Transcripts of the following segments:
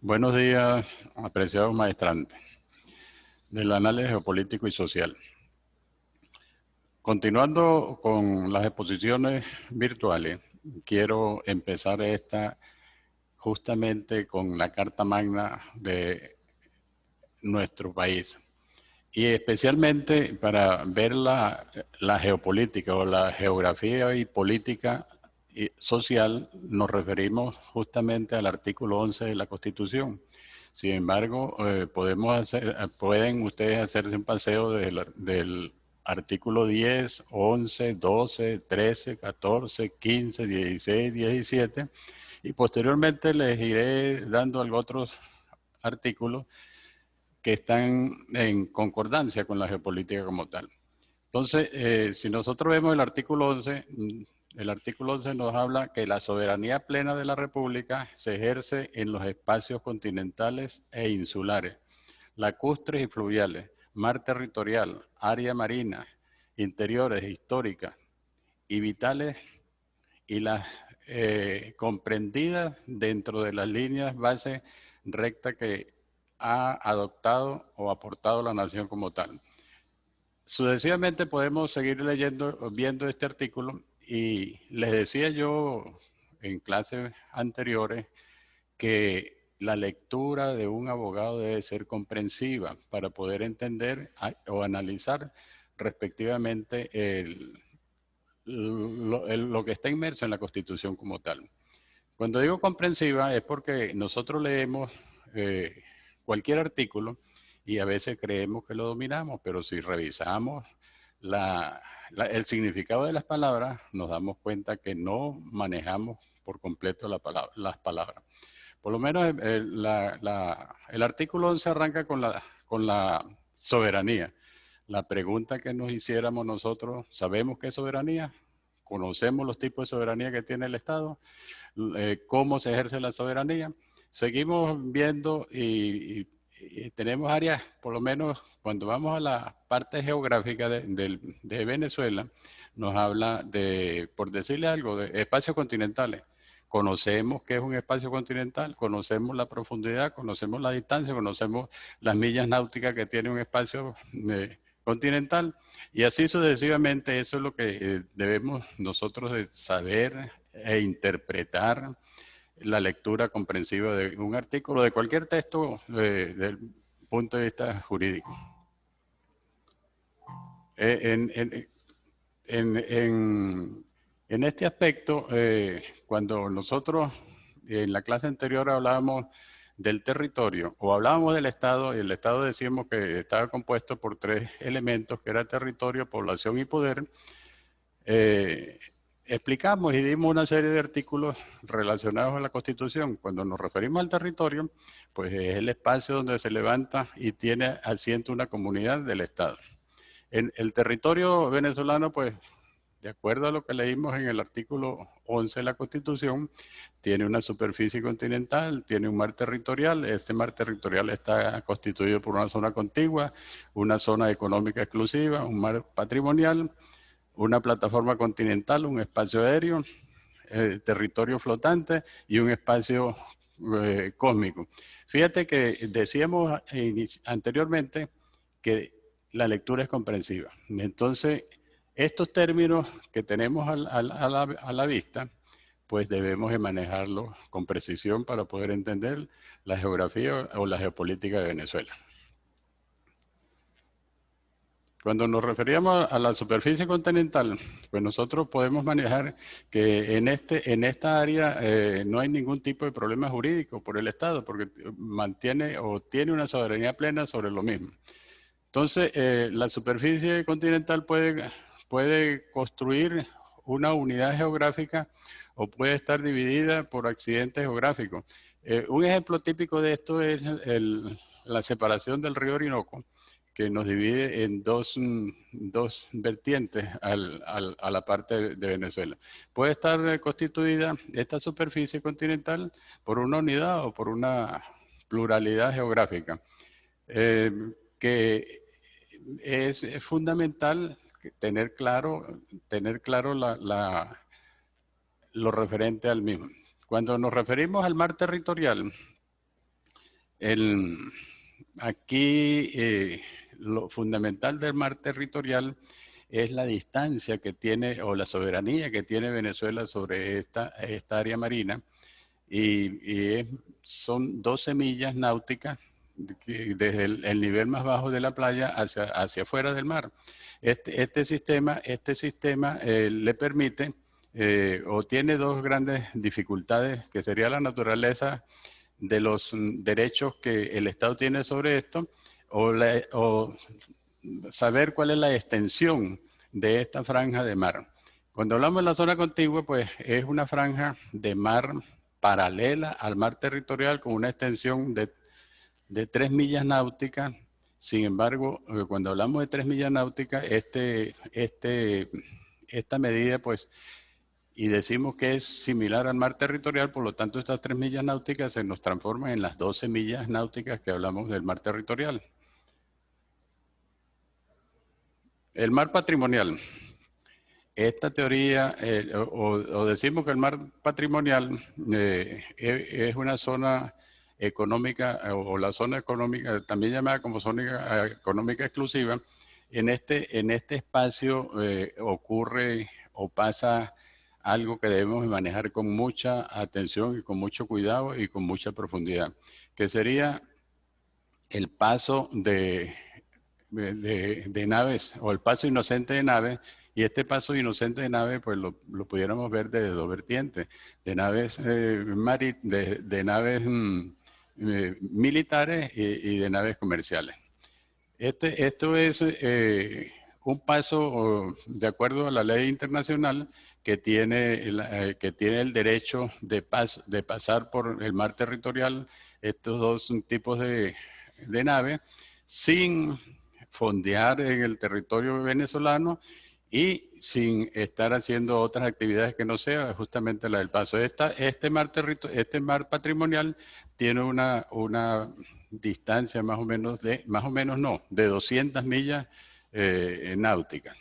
Buenos días, apreciados maestrantes del análisis geopolítico y social. Continuando con las exposiciones virtuales, quiero empezar esta justamente con la Carta Magna de nuestro país. Y especialmente para ver la geopolítica o la geografía y política y social, nos referimos justamente al artículo 11 de la Constitución. Sin embargo, pueden ustedes hacerse un paseo del artículo 10, 11, 12, 13, 14, 15, 16, 17 y posteriormente les iré dando otros artículos que están en concordancia con la geopolítica como tal. Entonces, si nosotros vemos el artículo 11, el artículo 11 nos habla que la soberanía plena de la República se ejerce en los espacios continentales e insulares, lacustres y fluviales, mar territorial, área marina, interiores, históricas y vitales, y las comprendidas dentro de las líneas base recta que ha adoptado o aportado la nación como tal. Sucesivamente podemos seguir leyendo, viendo este artículo, y les decía yo en clases anteriores que la lectura de un abogado debe ser comprensiva para poder entender o analizar respectivamente lo que está inmerso en la Constitución como tal. Cuando digo comprensiva es porque nosotros leemos eh, cualquier artículo y a veces creemos que lo dominamos, pero si revisamos el significado de las palabras, nos damos cuenta que no manejamos por completo las palabras. Por lo menos el artículo 11 arranca con la soberanía. La pregunta que nos hiciéramos nosotros, ¿sabemos qué es soberanía? ¿Conocemos los tipos de soberanía que tiene el Estado? ¿Cómo se ejerce la soberanía? Seguimos viendo y tenemos áreas, por lo menos cuando vamos a la parte geográfica de Venezuela, nos habla de, por decirle algo, de espacios continentales. Conocemos qué es un espacio continental, conocemos la profundidad, conocemos la distancia, conocemos las millas náuticas que tiene un espacio continental, y así sucesivamente. Eso es lo que debemos nosotros de saber e interpretar la lectura comprensiva de un artículo, de cualquier texto desde el punto de vista jurídico. En, en, en este aspecto, cuando nosotros en la clase anterior hablábamos del territorio o hablábamos del Estado, y el Estado decíamos que estaba compuesto por tres elementos, que era territorio, población y poder. eh, Explicamos y dimos una serie de artículos relacionados a la Constitución. Cuando nos referimos al territorio, pues es el espacio donde se levanta y tiene asiento una comunidad del Estado. En el territorio venezolano, pues, de acuerdo a lo que leímos en el artículo 11 de la Constitución, tiene una superficie continental, tiene un mar territorial. Este mar territorial está constituido por una zona contigua, una zona económica exclusiva, un mar patrimonial, una plataforma continental, un espacio aéreo, territorio flotante y un espacio cósmico. Fíjate que decíamos anteriormente que la lectura es comprensiva. Entonces, estos términos que tenemos a la vista, pues debemos de manejarlos con precisión para poder entender la geografía o la geopolítica de Venezuela. Cuando nos referíamos a la superficie continental, pues nosotros podemos manejar que en esta área no hay ningún tipo de problema jurídico por el Estado, porque mantiene o tiene una soberanía plena sobre lo mismo. Entonces, la superficie continental puede construir una unidad geográfica o puede estar dividida por accidentes geográficos. Un ejemplo típico de esto es la separación del río Orinoco, que nos divide en dos vertientes a la parte de Venezuela. Puede estar constituida esta superficie continental por una unidad o por una pluralidad geográfica, eh, que es fundamental tener claro lo referente al mismo. Cuando nos referimos al mar territorial, El, aquí lo fundamental del mar territorial es la distancia que tiene o la soberanía que tiene Venezuela sobre esta área marina y son 12 millas náuticas desde el nivel más bajo de la playa hacia afuera del mar. Este sistema le permite o tiene dos grandes dificultades, que sería la naturaleza de los derechos que el Estado tiene sobre esto o saber cuál es la extensión de esta franja de mar. Cuando hablamos de la zona contigua, pues es una franja de mar paralela al mar territorial con una extensión de 3 millas náuticas. Sin embargo, cuando hablamos de 3 millas náuticas, esta medida, pues, y decimos que es similar al mar territorial, por lo tanto, estas 3 millas náuticas se nos transforman en las 12 millas náuticas que hablamos del mar territorial. El mar patrimonial. Esta teoría, o decimos que el mar patrimonial es una zona económica, o la zona económica, también llamada como zona económica exclusiva. En este espacio ocurre o pasa algo que debemos manejar con mucha atención y con mucho cuidado y con mucha profundidad, que sería el paso de naves o el paso inocente de naves. Y este paso inocente de naves, pues lo pudiéramos ver desde dos vertientes, de naves, de naves militares y de naves comerciales. Esto es un paso de acuerdo a la ley internacional que tiene el derecho de pasar por el mar territorial estos dos tipos de naves sin fondear en el territorio venezolano y sin estar haciendo otras actividades que no sea justamente la del paso. Este mar patrimonial tiene una distancia más o menos no, de 200 millas náuticas.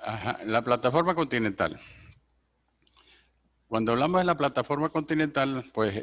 Ajá, la plataforma continental. Cuando hablamos de la plataforma continental, pues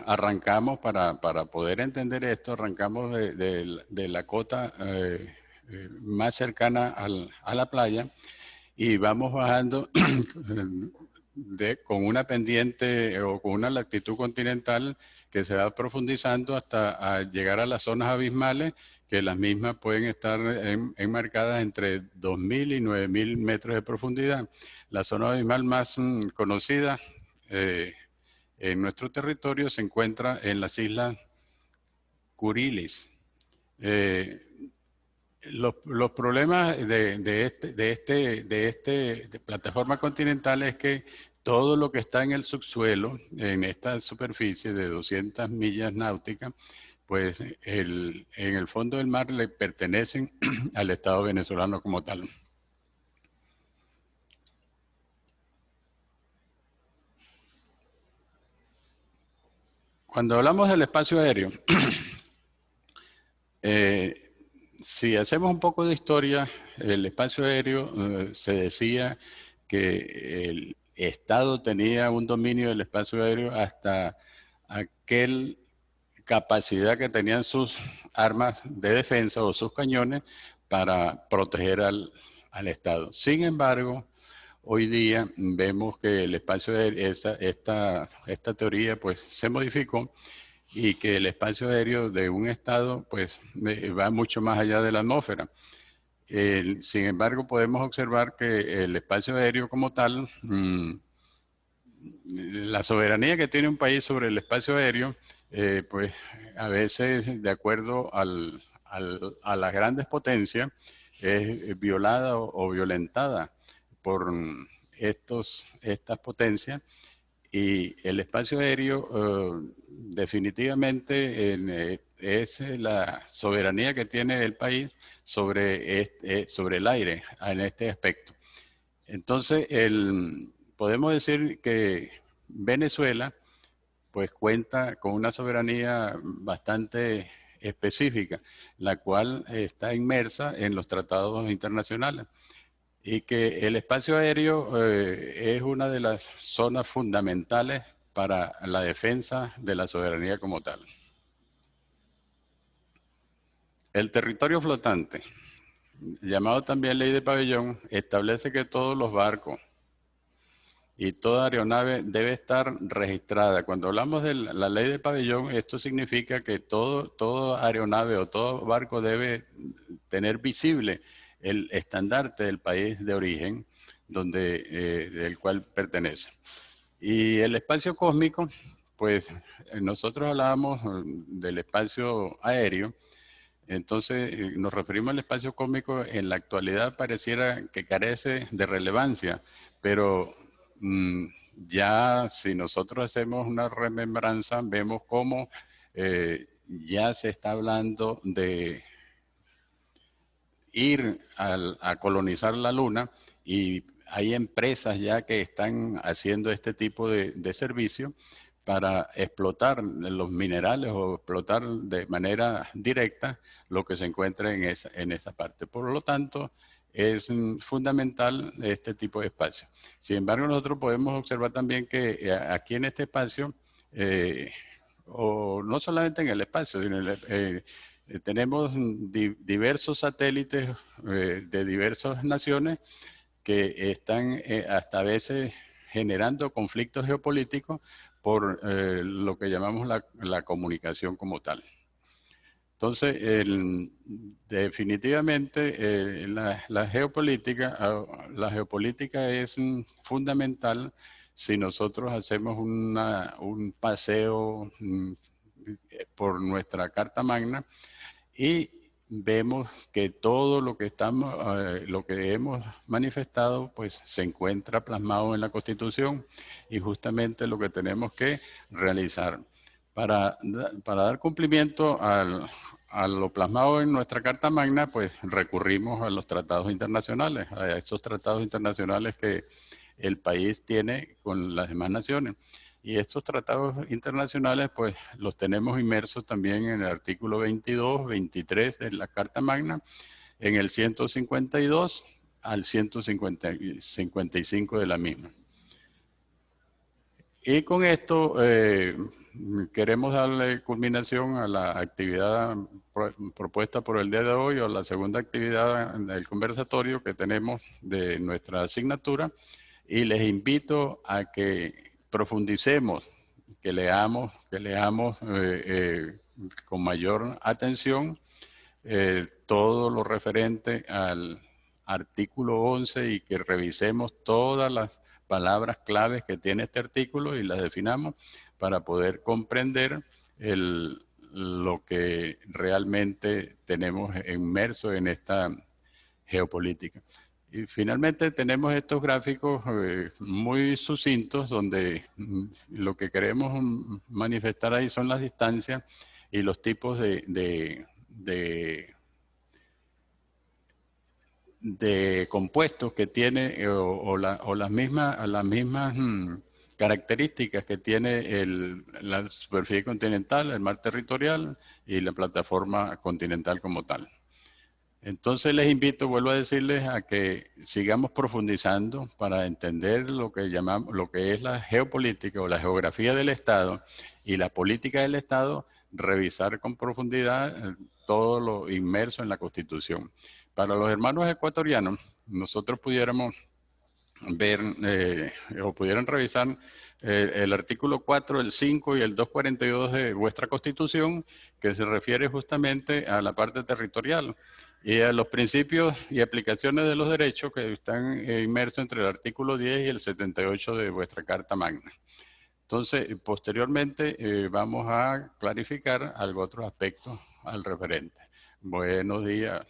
arrancamos para poder entender esto, arrancamos de la cota más cercana a la playa y vamos bajando con una pendiente o con una latitud continental que se va profundizando hasta llegar a las zonas abismales, que las mismas pueden estar enmarcadas entre 2.000 y 9.000 metros de profundidad. La zona abismal más conocida eh, en nuestro territorio se encuentra en las islas Kuriles. Eh, los problemas de plataforma continental es que todo lo que está en el subsuelo, en esta superficie de 200 millas náuticas, pues en el fondo del mar le pertenecen al Estado venezolano como tal. Cuando hablamos del espacio aéreo, eh, si hacemos un poco de historia, el espacio aéreo se decía que el Estado tenía un dominio del espacio aéreo hasta aquel capacidad que tenían sus armas de defensa o sus cañones para proteger al Estado. Sin embargo, hoy día vemos que el espacio aéreo, esta teoría pues se modificó y que el espacio aéreo de un Estado pues va mucho más allá de la atmósfera. Sin embargo, podemos observar que el espacio aéreo como tal, la soberanía que tiene un país sobre el espacio aéreo, pues a veces, de acuerdo a las grandes potencias, es violada o violentada por estas potencias. Y el espacio aéreo definitivamente es la soberanía que tiene el país sobre el aire en este aspecto. Entonces, podemos decir que Venezuela pues cuenta con una soberanía bastante específica, la cual está inmersa en los tratados internacionales. y que el espacio aéreo es una de las zonas fundamentales para la defensa de la soberanía como tal. El territorio flotante, llamado también ley de pabellón, establece que todos los barcos y toda aeronave debe estar registrada. Cuando hablamos de la ley de pabellón, esto significa que todo aeronave o todo barco debe tener visible el estandarte del país de origen del cual pertenece. Y el espacio cósmico, pues nosotros hablábamos del espacio aéreo. Entonces, nos referimos al espacio cósmico, en la actualidad pareciera que carece de relevancia, pero mm, ya si nosotros hacemos una remembranza, vemos cómo ya se está hablando de ir a colonizar la Luna y hay empresas ya que están haciendo este tipo de servicio para explotar los minerales o explotar de manera directa lo que se encuentra en esa parte. Por lo tanto, es fundamental este tipo de espacio. Sin embargo, nosotros podemos observar también que aquí en este espacio, o no solamente en el espacio, sino tenemos diversos satélites de diversas naciones que están hasta a veces generando conflictos geopolíticos por lo que llamamos la comunicación como tal. Entonces, definitivamente la geopolítica es fundamental si nosotros hacemos un paseo por nuestra Carta Magna y vemos que todo lo que hemos manifestado, pues se encuentra plasmado en la Constitución y justamente lo que tenemos que realizar. Para dar cumplimiento a lo plasmado en nuestra Carta Magna, pues recurrimos a los tratados internacionales, a esos tratados internacionales que el país tiene con las demás naciones. Y estos tratados internacionales, pues los tenemos inmersos también en el artículo 22, 23 de la Carta Magna, en el 152 al 155 de la misma. Y con esto queremos darle culminación a la actividad propuesta por el día de hoy, o la segunda actividad del conversatorio que tenemos de nuestra asignatura, y les invito a que profundicemos, que leamos con mayor atención todo lo referente al artículo 11 y que revisemos todas las palabras claves que tiene este artículo y las definamos para poder comprender lo que realmente tenemos inmerso en esta geopolítica. Y finalmente tenemos estos gráficos muy sucintos donde lo que queremos manifestar ahí son las distancias y los tipos de compuestos que tiene o las mismas características que tiene la superficie continental, el mar territorial y la plataforma continental como tal. Entonces les invito, vuelvo a decirles, a que sigamos profundizando para entender lo que llamamos, lo que es la geopolítica o la geografía del Estado y la política del Estado, revisar con profundidad todo lo inmerso en la Constitución. Para los hermanos ecuatorianos, nosotros pudiéramos ver o pudieran revisar el artículo 4, el 5 y el 242 de vuestra Constitución, que se refiere justamente a la parte territorial y a los principios y aplicaciones de los derechos que están inmersos entre el artículo 10 y el 78 de vuestra Carta Magna. Entonces, posteriormente vamos a clarificar algo otros aspectos al referente. Buenos días.